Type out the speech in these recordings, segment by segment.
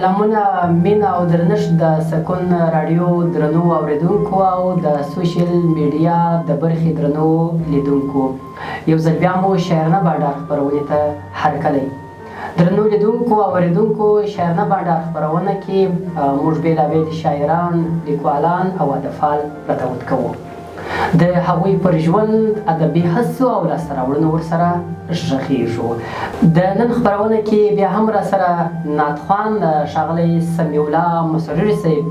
سلامونه مینه او درنښت د سکون راډیو درنو اوریدونکو او د سوشل میډیا د برخې درنو لیدونکو. یو ځل بیا مو شاعرانه بانډار خپرونې ته هرکلی. درنو لیدونکو او اوریدونکو، شاعرانه بانډار خپرونه کې موږ بېلابېل شاعران، لیکوالان او ادبپال راتود کوو. د هغوی پر ژوند، ادبي هڅو او لاسته راوړنو ورسره غږېږو. د نن خپرونه کې بیا هم راسره نعتخوان ښاغلی سمیع الله مسروري صاحب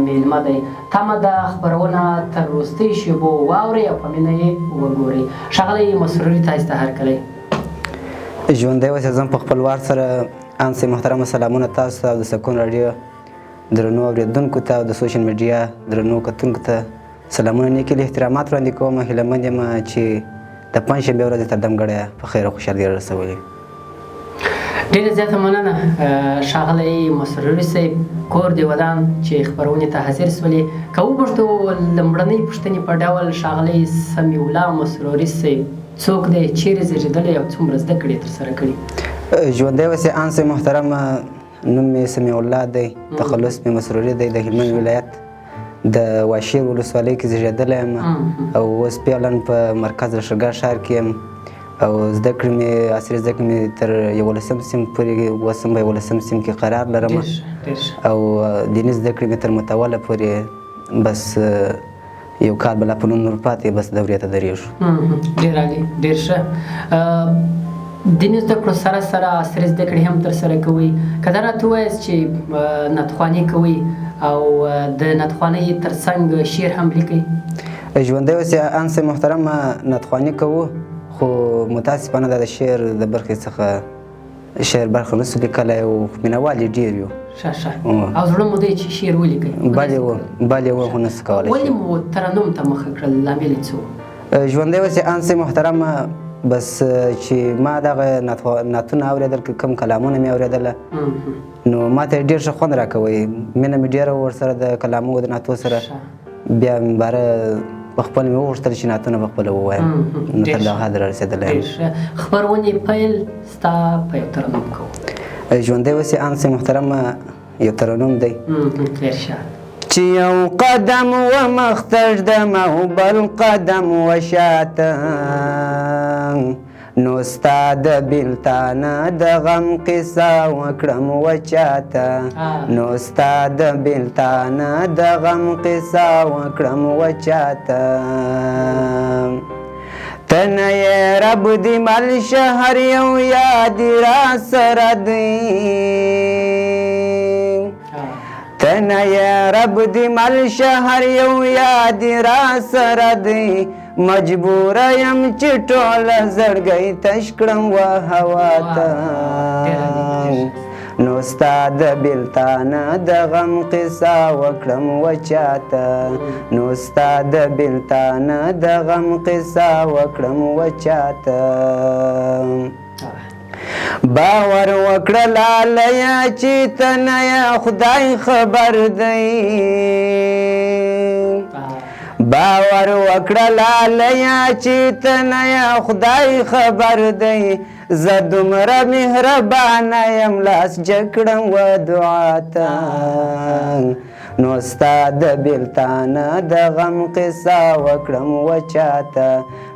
میلمه دی. تمه ده خپرونه تر وروستۍ شېبو واورئ او په مینه یې وګورئ. ښاغلی مسروري، تاسو ته هرکلی. ژوندی اوسئ. زه په خپل وار سره ان سي محترمه سلامونه تاسو ته او د سکون راډیو درنو اورېدونکو ته او د سوشل میډیا درنو کتونکو ته سلامونه، نیکې احترامات وړاندې کوم. هیله مند یم چې د پنجشنبې ورځې تر دمګړی په خیر او خوشحالۍ رسولي. ډېره زیاته مننه ښاغلی مسروري صاحب، کور دې ودان چې خپرونې ته حاضر سولې. که وپوښتو لومړنۍ پوښتنې په ډول ښاغلی سمیع الله مسروري صاحب څوک دی، چیرې زېږېدلی او څومره زده کړې یې ترسره کړي؟ ژوندی اوسئ. ان سي محترمه، نوم مې سمیع الله دی، تخلص مې مسروري دی. د هلمند ولایت د واشیر ولسوالۍ کې زېږېدلی یم او اوس فعلا په مرکز لښکرګاه ښار کې یم او زده کړې مې، عصري زده کړې مې تر 11 صنف پورې، اوس هم په 11 صنف کې قرار لرم او دیني زده کړې مې تر متوله پورې، بس یو کال بلا په نوم نور پاتې، بس دورې ته درېږو. ډېر عالي، ډېر ښه. دیني زده کړو سره سره عصري زده کړې هم ترسره کوئ. که دا راته ووایاست چې نعتخواني کوئ او د نعتخوانۍ تر څنګ شعر هم لیکئ؟ ژوندی اوسئ. ان سي محترمه، نعتخواني کوو خو متاسفانه دا د شعر د برخې څخه شعر برخه نسو لیکلی او مینهوال یې ډېر یو. ښه ښه. او زړه مو دی چې شعر ولیکئ؟ بل یې و خو نسو کولی. ولې مو ترنم ته مخه کړل؟ لامل یې څه و؟ ژوندی اوسئ. ان سي محترمه، بس چې ما دغه نعتونه اورېدل، کوم کلامونه مې اورېدله، نو ما ته ډېر ښه خوند راکوی. مینه مې ډېره ورسره د کلامو د نعتو سره. بیا مې باره په خپل مې وغوښتل چې نعتونه په خپله ووایم، نو تر دغه حده رارسېدلی یم. خپرونې پیل ستا په یو ترنم کوو. ژوندی اوسئ. ان سي محترمه، یو ترنم دی. ډېر ښه. چې یو قدم ومخ ته ږدم او بل قدم وشاته، نو ستا د بېلتانه د غم قصه وکړم وچاته، نو ستا د بېلتانه د غم قصه وکړم وچاته. ته نه یې رب دې مل شه، هر یو یاد را سره دی. ته نه یې رب دې مل شه، هر یو یاد را سره دی. مجبوره یم چې ټوله زړګی تش کړم و هوا ته، نو ستا د بېلتانه د غم قصه وکړم وچاته، نو ستا د بېلتانه د غم قصه وکړم وچاته. باور وکړه لالیه چې ته نه یې خدای خبر دی. باور وکړه لالیه چې ته نه یې خدای خبر دی. زه دومره مهربانه یم، لاس جګ کړم و دعا ته، نو ستا د بېلتانه د غم قصه وکړم وچاته،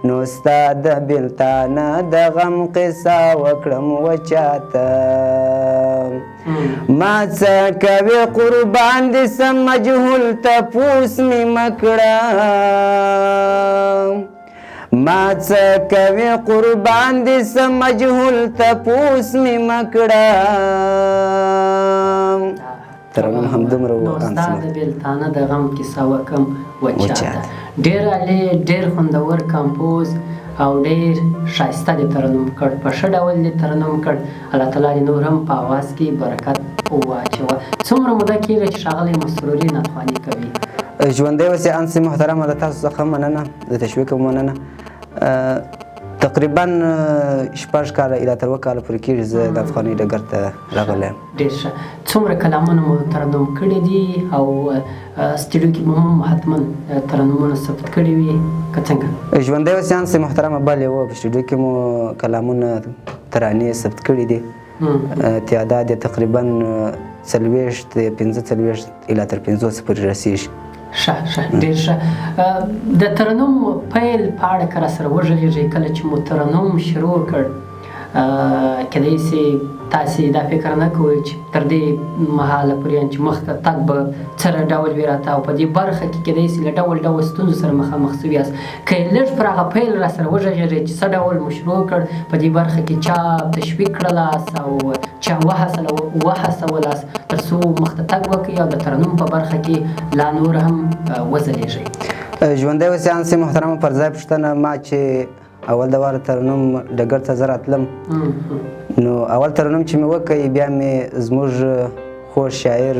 نو ستا د بېلتانه د غم قصه وکړم وچاته. ما څه کوې قربان دې سم، مجهول تپوس مې مه کړه. ما څه کوې قربان دې سم، مجهول تپوس مې مه کړه. ترنم همدومره و. نو ستا د بېلتانه د غم کیسه وکړم وچاته. ډېر عالي، ډېر خوندور کمپوز او ډېر ښایسته دې ترنم کړ، په ښه ډول دې ترنم کړ. الله تعالی دې نور هم په اواز کې برکت واچوه. څومره موده کېږي چې ښاغلی مسروري نعتخواني کوي؟ ژوندی اوسئ. ان سي محترمه، د تاسو څخه مننه، د تشویق مننه. تقریبا 6 کاله الی تر 7 کاله پورې کېږي زه نعتخوانۍ ډګر ته راغلی یم. ډېر ښه. څومره کلامونه مو ترنم کړي دي او سټوډیو کې مو هم حتما ترنمونه ثبت کړي وي که څنګه؟ ژوندی اوسئ. ان سي محترمه، بلې و، په سټوډیو کې مو کلامونه، ترانې ثبت کړي دي. تعداد یې تقریبا 40 45 الی تر 50 پورې رسیږي. ښه ډېر ښه. د ترنم پیل په اړه که راسره وغږېږئ، کله چې مو ترنم شروع کړ کیدای سي تاسې دا فکر نه کوئ چې تر دې مهاله پورې چې مخته تګ به څه ډول وي راته، او په دې برخه کې کیدای سي له ډول ډول ستونزو سره مخامخ سوي یاست. که یې لږ پر هغه پیل راسره وغږېږئ چې څه ډول مو شروع کړ، په دې برخه کې چا تشویق کړلاست او چا وهڅولاست تر څو مخته تګ وکړئ او د ترنم په برخه کې لا نور هم وځلیږئ. ژوندی اوسې انسې محترمه، پر ځای پوښتنه ما چې اول د واره ترنم ډګر ته زه راتلم، نو اول ترنم چې مې وکړ بیا مې زموږ خوږ شاعر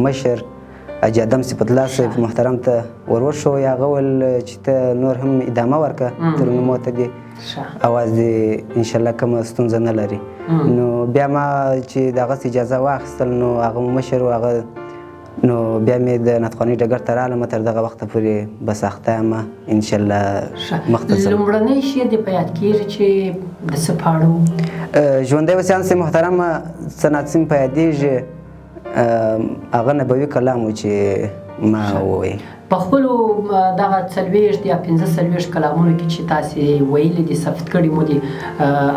مشر حاجي ادم صفت الله صاحب محترم ته وروښوی. هغه ویل چې ته نور هم ادامه ورکړه ترنمو ته، دې اواز دې انشاءالله کومه ستونزه نه لري. نو بیا ما چې د هغه اجازه واخیستل، نو هغه مشر و هغه، نو بیا مې د نطخوانۍ ډګر ته راغلم، تر دغه وخته پورې بس اخته یم انشاءالله مخته ځم. لومړنی شعر دې په یاد کېږي چې د څه په اړه و؟ ژوندی اوسې انسې محترمه، څه ناڅه مې په یادېږي، هغه نبوي کلام و چې ما ووایي. په خپلو دغه 40 یا 45 کلامونو کې چې تاسې ویلي دي، ثبت کړي مو دي،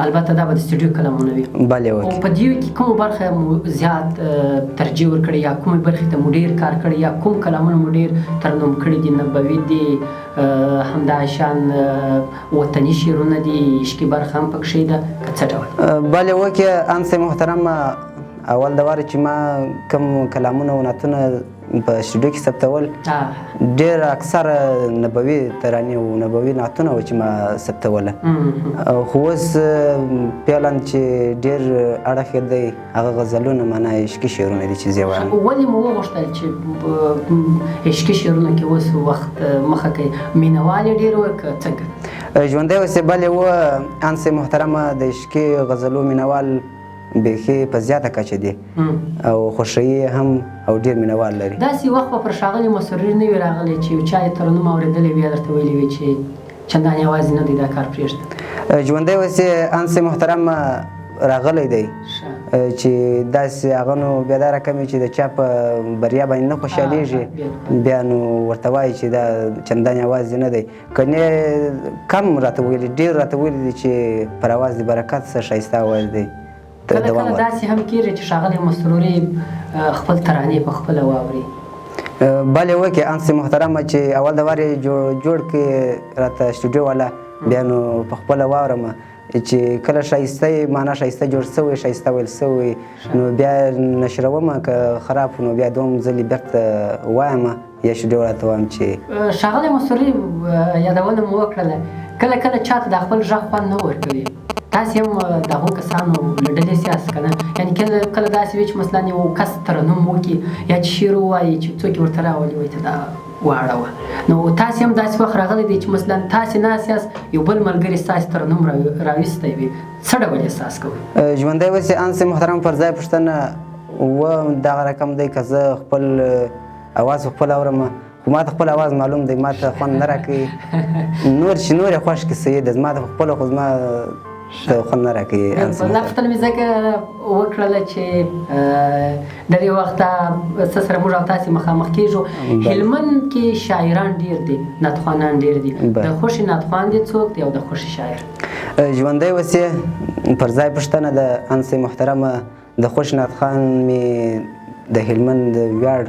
البته دا به د سټوډیو کلامونه وي. بلې او په دې کې کومه برخه مو زیات ترجیح ورکړې، یا کومې برخې ته مو ډېر کار کړی، یا کوم کلامونه مو ډېر ترنم کړي دي؟ نبوي دي، همداشان وطني شعرونه دي، عشقي برخه هم پکښې ده که څه ډول؟ بلې وکې انسې محترمه، اول د واره چې ما کوم کلامونه و نعتونه په سټوډیو کې ثبتول، ډېر اکثره نبوي ترانې و نبوي نعتونه و چې ما ثبتوله. خو اوس فعلا چې ډېر اړخ یې دی هغه غزلونه، معنا عشقي شعرونه دي چې زه وایم. ولې مو وغوښتل چې عشقي شعرونه کې اوس وخت مخه کوي؟ مینهوال یې ډېر و که څنګه؟ ژوندی اوسې بلې و انسې محترمه، د عشقي غزلو مینهوال بیخي په زیاته کچه دي او خوښوي هم او ډېر مینهوال لري. داسې وخت به پر ښاغلي مسرور نه وي راغلی چې یو چا یې ترنم اورېدلی وي، درته ویلي وي چې چندان یوازې نه دی، دا کار پرېږده؟ ژوندی اوسې انسې محترمه راغلی دی چې داسې هغه نو بیا دا رقم چې د چا په بریا باندې نه خوشحالېږي، بیا نو ورته وایي چې دا چندان یوازې نه دی. کنې کم راته ویلي، ډېر راته ویلي دي چې پر اواز د برکت څه ښایسته اواز دی. کله کله داسې هم کېږي چې ښاغلی مسروري خپل ترانې په خپله واوري؟ بلې وکې انسې محترمه، چې اول د وار یې جوړ کړې راته سټوډیو والا، بیا نو په خپله واورم چې کله ښایسته یې معنا ښایسته جوړ سوی، ښایسته ویل سوی، نو بیا نشرومه، که خراب نو بیا دوم ځلې بېرته وایم یا سټوډیو والا ته وایم چې ښاغلی مسروري یادونه مو وکړله، کله کله چاته د خپل غږ خوند نه ورکوي. تاسې هم د هغو کسانو له ډلې یاست که نه؟ یعنې کله داسې وي چې مثلا یو کس ترنم وکړي یا چې شعر ووایي چې څوک یې ورته راولي وایي ته دا واړوه، نو تاسې هم داسې وخت راغلی دی چې مثلا تاسې ناست یاست، یو بل ملګري ستاسې ترنم راویستی وي، څه ډول احساس کوئ؟ ژوندی اوسې انسې محترم، پر ځای پوښتنه و دغه رقم دی، که زه خپل اواز خپل اورم، خو ما ته خپل اواز معلوم دی، ما ته خوند نه راکوي. نور چې نور یې خوښ کړي صحیح ده، زما ته خپله خو زما ته خوند نه راکوي. دا پوښتنه مې ځکه وکړله چې د دې وخته څه سره موږ او تاسې مخامخ کېږو. هلمند کې شاعران ډېر دي، نعتخوانان ډېر دي، د خوښې نعتخوان دې څوک دی او د خوښې شاعر؟ ژوندی اوسې پر ځای پوښتنه ده انسې محترمه، د خوښې نعتخوان مې د هلمند ویاړ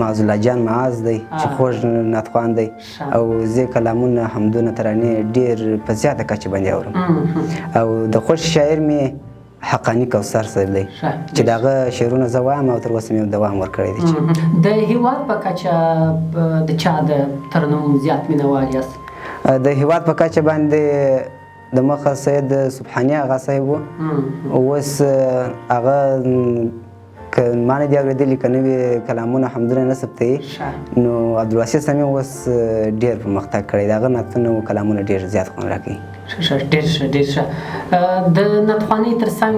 معاذ الله جان معاذ دی چې خوږ نعتخوان دی، او زه کلامونه، حمدونه، ترانې ډېر په زیاته کچه باندې اورم. او د خوښ شاعر مې حقاني کوثر صاحب دی چې د هغه شعرونه زه وایم او تر اوسه مې دوام ورکړی دی. د هېواد په کچه د چا د ترنم زیات مینهوال یاست؟ د هېواد په کچه باندې د مخه سید سبحاني آغا صاحب و، اوس هغه که ما نه دي اورېدلي، که نوي کلامونه حمدونه نه ثبتوي، نو عبدالواسع سمیع اوس ډېر پرمختګ کړی دی، هغه نعتونه او کلامونه ډېر زیات خوند راکوي. ډېر ښه ډېر ښه. د نعتخوانۍ تر څنګ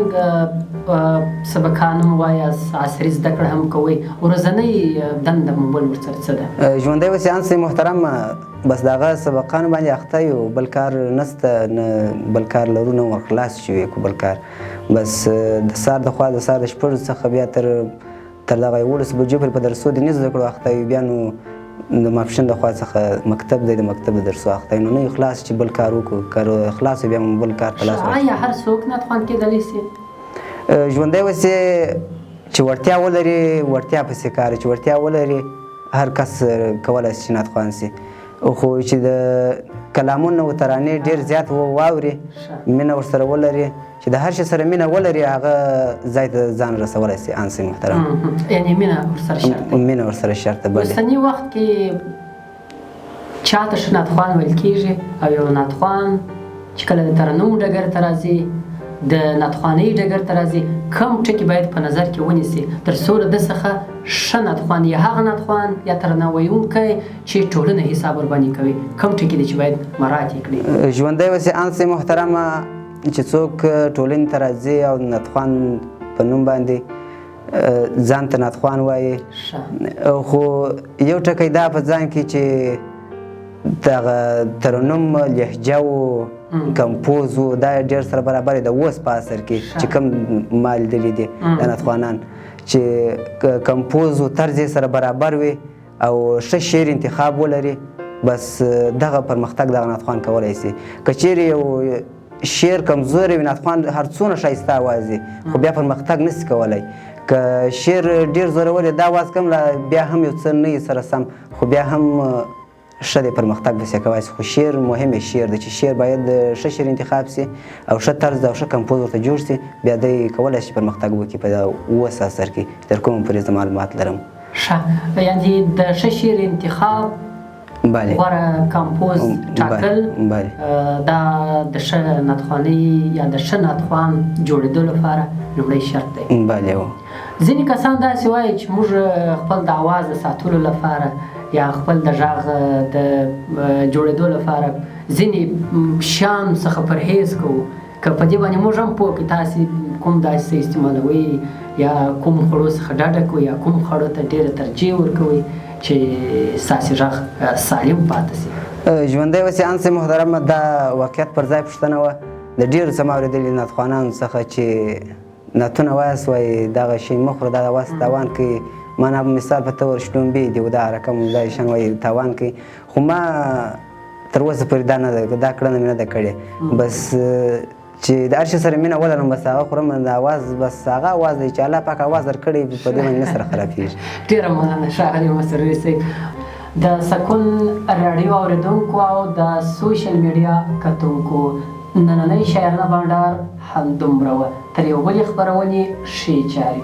سبقان هم وایاست، عصري زده کړه هم کوئ، ورځنۍ دنده مو بل ورسره څه ده؟ ژوندی اوسې انسې محترمه، بس د هغه سبقانو باندې اخته یو، بل کار نسته، نه بل کار لرو، نه ورخلاص شوي کو بل کار. بس د سهار د خوا د سهار د 6 څخه بیا تر تر دغه 11 بجو پورې په درسو د نه زده کړو اخته یو. بیا نو د ماپښین د خوا څخه مکتب دی، د مکتب د درسو اخته نو نه خلاص چې بل کار وکړو، کار خلاص بیا بل کار ته لاس ورکړو. آیا هر څوک ناتخوان کېدلی سي؟ ژوندی اوسې چې وړتیا ولري وړتیا پسې کار، چې وړتیا ولري هر کس کولی شي چې ناتخوان سي. خو چې د کلامونه و ترانې ډېر زیات واوري، مینه ورسره ولري، چې د هر شي سره مینه ولري هغه ځای ته ځان رسولی سي. ان سي محترم یعنې مینه ورسره شرط ده. مینه ورسره شرط ده. اوسني وخت کې چاته ښه ناتخوان ویل کېږي، او یو ناتخوان چې کله د ترنم ډګر ته راځي، د ناتخوانۍ ډګر ته راځي، کوم ټکي باید په نظر کې ونیسي تر څو له ده څخه ښه ناتخوان یا هغه ناتخوان یا ترانه ویونکی چې ټولنه حساب ورباندې کوي، کوم ټکي دي چې باید مراعات یې کړي؟ ژوندی اوسې ان سي محترمه چې څوک ټولنې ته راځي او ناتخوان په نوم باندې ځان ته ناتخوان وایي، خو یو ټکی دا په ځان کې چې دغه ترنم لهجه و کمپوز و دا ډېر سره برابر د اوس په اثر کې چې کوم ما لیدلي دي د ناتخوانان چې کمپوز و طرز یې سره برابر وي او ښه شعر انتخاب ولري، بس دغه پرمختګ دغه ناتخوان کولی سي. که چیرې یو شعر کمزوری وي ناتخوان هر څونه ښایسته اواز دی خو بیا پرمختګ نسي کولی. که شعر ډېر زورور دا اواز کم بیا هم یو څه نه سره سم خو بیا هم ښه دی پرمختګ به یې کولی سي. خو شعر مهم شعر دی چې شعر باید ښه شعر انتخاب سي او ښه طرز او ښه کمپوز ورته جوړ سي، بیا دی کولی شي پرمختګ وکړي په اوس اثر کې تر کومه پورې زه معلومات لرم. ښه، یعنې د ښه شعر انتخاب، غوره کمپوز ټاکل دا د ښه ناتخوانۍ یا د ښه ناتخوان جوړېدو لپاره لومړی شرط دی. بله. ځینې کسان داسې وایي چې موږ خپل د اواز د ساتلو لپاره یا خپل د غږ د جوړېدو لپاره ځینې شیان څخه پرهیز کوو. که په دې باندې موږ هم پوه کړو تاسې کوم داسې څه استعمالوئ یا کوم خوړو څخه ډډه کوئ یا کوم خوړو ته ډېره ترجیح ورکوئ چې ستاسې غږ سالم پاتې سي؟ ژوندی اوسې ان سي محترمه دا واقعیت پر ځای پوښتنه وه د ډېرو څه ما اورېدلي ناتخوانانو څخه چې نعتونه وایاست وایي دغه شی مه خوره دا اواز تاوان کوي. ما نه مثال په طور شلومبې دي و دا رقم دا شیان وایي تاوان کوي، خو ما تر اوسه پورې دا نه ده دا کړنه مې نه ده کړې. بس چې د هر شي سره مینه ولرم بس هغه خورم د اواز بس هغه اواز دی چې الله پاک اواز درکړی په دې باندې نه سره خرابېږي. ډېره مننه ښاغلی مسروي صاحب. د سکون راډیو اورېدونکو او د سوشل میډیا کتونکو نننۍ شاعرانه بانډار همدومره وه. تر یو بلې خپرونې ښې چارې.